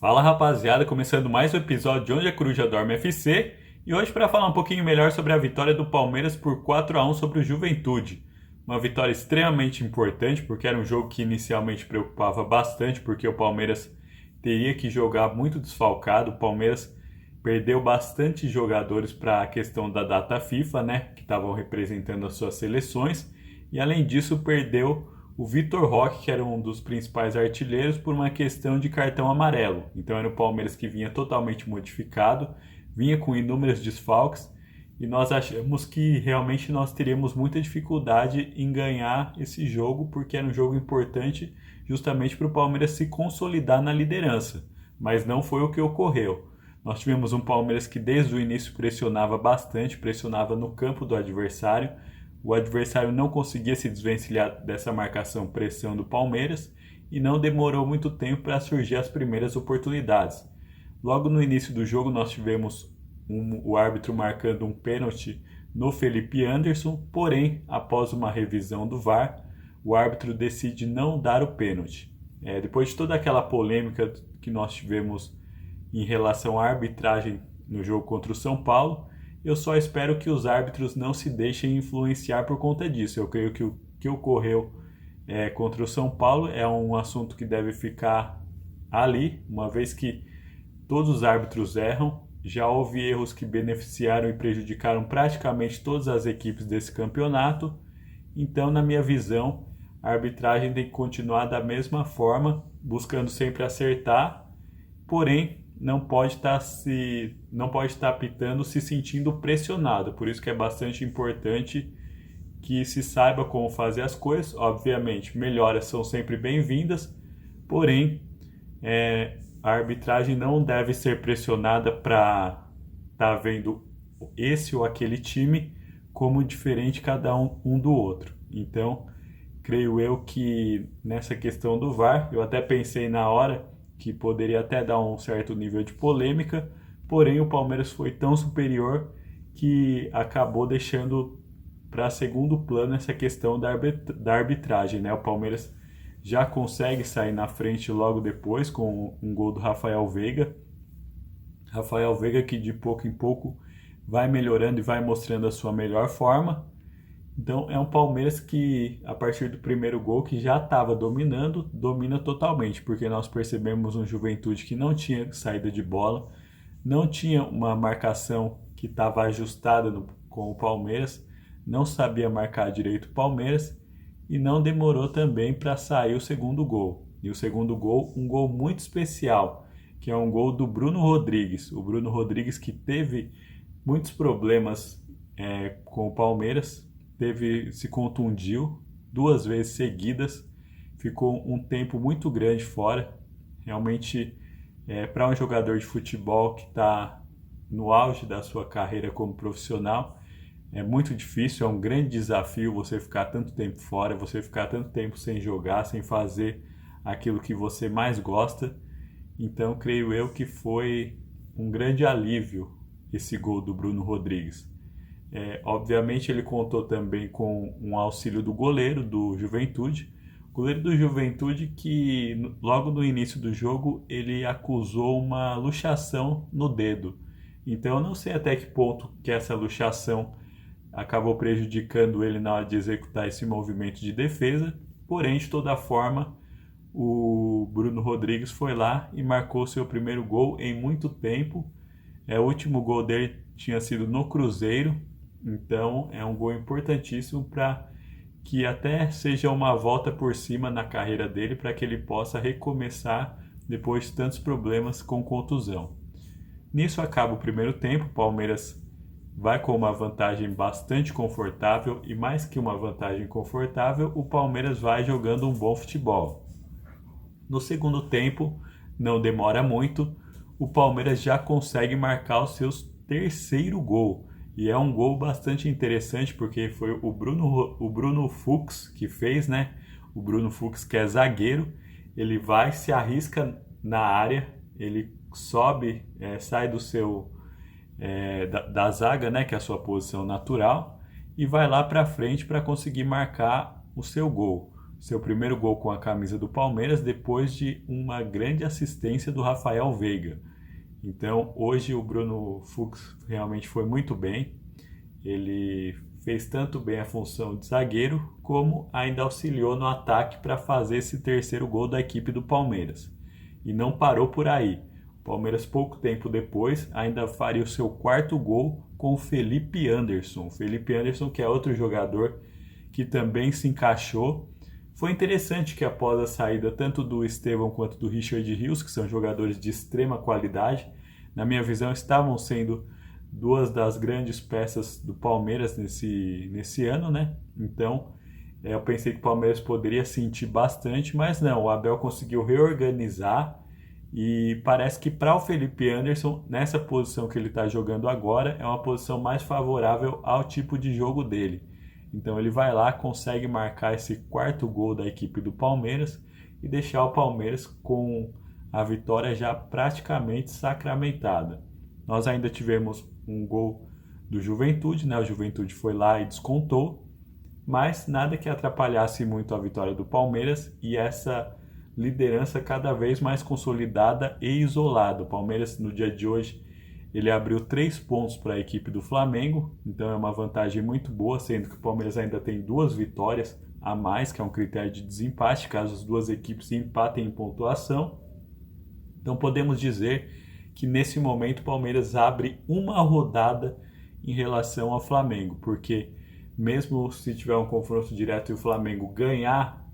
Fala rapaziada, começando mais um episódio de Onde a Coruja Dorme FC e hoje para falar um pouquinho melhor sobre a vitória do Palmeiras por 4-1 sobre o Juventude. Uma vitória extremamente importante porque era um jogo que inicialmente preocupava bastante porque o Palmeiras teria que jogar muito desfalcado. O Palmeiras perdeu bastante jogadores para a questão da data FIFA, né, que estavam representando as suas seleções, e além disso perdeu o Vitor Roque, que era um dos principais artilheiros, por uma questão de cartão amarelo. Então era o Palmeiras que vinha totalmente modificado, vinha com inúmeros desfalques, e nós achamos que realmente nós teríamos muita dificuldade em ganhar esse jogo, porque era um jogo importante justamente para o Palmeiras se consolidar na liderança. Mas não foi o que ocorreu. Nós tivemos um Palmeiras que desde o início pressionava bastante, pressionava no campo do adversário. O adversário não conseguia se desvencilhar dessa marcação-pressão do Palmeiras e não demorou muito tempo para surgir as primeiras oportunidades. Logo no início do jogo nós tivemos o árbitro marcando um pênalti no Felipe Anderson, porém, após uma revisão do VAR, o árbitro decide não dar o pênalti. Depois de toda aquela polêmica que nós tivemos em relação à arbitragem no jogo contra o São Paulo, eu só espero que os árbitros não se deixem influenciar por conta disso. Eu creio que o que ocorreu contra o São Paulo é um assunto que deve ficar ali, uma vez que todos os árbitros erram. Já houve erros que beneficiaram e prejudicaram praticamente todas as equipes desse campeonato. Então, na minha visão, a arbitragem tem que continuar da mesma forma, buscando sempre acertar, porém não pode estar apitando se sentindo pressionado. Por isso que é bastante importante que se saiba como fazer as coisas. Obviamente, melhoras são sempre bem-vindas, porém a arbitragem não deve ser pressionada para estar vendo esse ou aquele time como diferente cada um do outro. Então, creio eu que nessa questão do VAR, eu até pensei na hora que poderia até dar um certo nível de polêmica, porém o Palmeiras foi tão superior que acabou deixando para segundo plano essa questão da arbitragem, né? O Palmeiras já consegue sair na frente logo depois com um gol do Rafael Veiga. Rafael Veiga que de pouco em pouco vai melhorando e vai mostrando a sua melhor forma. Então é um Palmeiras que, a partir do primeiro gol, que já estava dominando, domina totalmente, porque nós percebemos um Juventude que não tinha saída de bola, não tinha uma marcação que estava ajustada com o Palmeiras, não sabia marcar direito o Palmeiras e não demorou também para sair o segundo gol. E o segundo gol, um gol muito especial, que é um gol do Bruno Rodrigues. O Bruno Rodrigues que teve muitos problemas com o Palmeiras, se contundiu 2 vezes seguidas, ficou um tempo muito grande fora. Realmente, para um jogador de futebol que está no auge da sua carreira como profissional, é muito difícil, é um grande desafio você ficar tanto tempo fora, você ficar tanto tempo sem jogar, sem fazer aquilo que você mais gosta. Então, creio eu que foi um grande alívio esse gol do Bruno Rodrigues. Obviamente ele contou também com um auxílio do goleiro do Juventude. O goleiro do Juventude que logo no início do jogo ele acusou uma luxação no dedo. Então eu não sei até que ponto que essa luxação acabou prejudicando ele na hora de executar esse movimento de defesa. Porém, de toda forma, o Bruno Rodrigues foi lá e marcou seu primeiro gol em muito tempo. O último gol dele tinha sido no Cruzeiro. Então é um gol importantíssimo para que até seja uma volta por cima na carreira dele, para que ele possa recomeçar depois de tantos problemas com contusão. Nisso acaba o primeiro tempo, o Palmeiras vai com uma vantagem bastante confortável e mais que uma vantagem confortável, o Palmeiras vai jogando um bom futebol. No segundo tempo, não demora muito, o Palmeiras já consegue marcar o seu terceiro gol. E é um gol bastante interessante porque foi o Bruno Fux que fez, né? O Bruno Fux, que é zagueiro, ele vai, se arrisca na área, ele sobe, sai do seu da zaga, né? Que é a sua posição natural, e vai lá para frente para conseguir marcar o seu gol. seu primeiro gol com a camisa do Palmeiras depois de uma grande assistência do Rafael Veiga. Então, hoje o Bruno Fux realmente foi muito bem. Ele fez tanto bem a função de zagueiro, como ainda auxiliou no ataque para fazer esse terceiro gol da equipe do Palmeiras. E não parou por aí. O Palmeiras, pouco tempo depois, ainda faria o seu quarto gol com o Felipe Anderson. Felipe Anderson, que é outro jogador que também se encaixou. Foi interessante que após a saída tanto do Estevão quanto do Richard Rios, que são jogadores de extrema qualidade, na minha visão estavam sendo duas das grandes peças do Palmeiras nesse ano, né? Então, eu pensei que o Palmeiras poderia sentir bastante, mas não, o Abel conseguiu reorganizar e parece que para o Felipe Anderson, nessa posição que ele está jogando agora, é uma posição mais favorável ao tipo de jogo dele. Então ele vai lá, consegue marcar esse quarto gol da equipe do Palmeiras e deixar o Palmeiras com a vitória já praticamente sacramentada. Nós ainda tivemos um gol do Juventude, né? O Juventude foi lá e descontou, mas nada que atrapalhasse muito a vitória do Palmeiras e essa liderança cada vez mais consolidada e isolada. O Palmeiras, no dia de hoje, ele abriu 3 pontos para a equipe do Flamengo, então é uma vantagem muito boa, sendo que o Palmeiras ainda tem 2 vitórias a mais, que é um critério de desempate, caso as duas equipes empatem em pontuação. Então podemos dizer que nesse momento o Palmeiras abre uma rodada em relação ao Flamengo, porque mesmo se tiver um confronto direto e o Flamengo ganhar,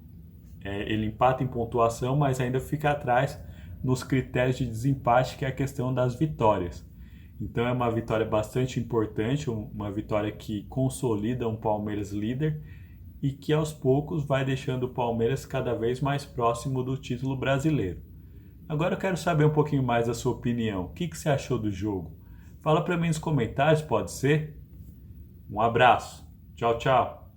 ele empata em pontuação, mas ainda fica atrás nos critérios de desempate, que é a questão das vitórias. Então é uma vitória bastante importante, uma vitória que consolida um Palmeiras líder e que aos poucos vai deixando o Palmeiras cada vez mais próximo do título brasileiro. Agora eu quero saber um pouquinho mais da sua opinião. O que você achou do jogo? Fala para mim nos comentários, pode ser? Um abraço. Tchau, tchau.